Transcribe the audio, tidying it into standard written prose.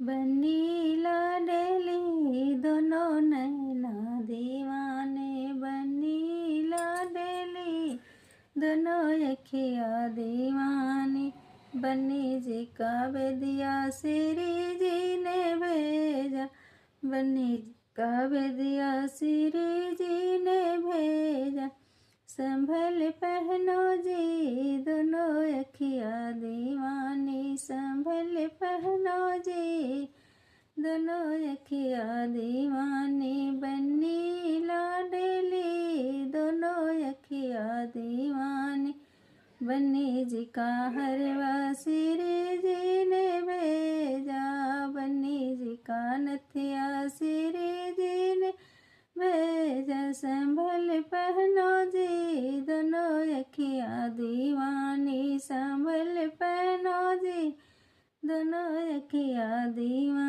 बन्नी लाडली दोनों नैना दीवाने, बन्नी लाडली दोनों अखिया दीवानी। बन्नी जी का बेदिया श्री जी ने भेजा, बन्नी जी का बेदिया श्री जी ने भेजा। संभल पहनो जी दोनों अखिया दीवानी, संभल पहनो जी दोनों अखिया दीवानी। बन्नी लाडली दोनों अखिया दीवानी। बन्नी जी का हरवा श्री जी ने भेजा, बन्नी जी का नथिया श्री जी ने भेजा। संभल पहनो जी दोनों अखिया दीवानी, संभल पहनो जी दोनों अखिया दीवानी।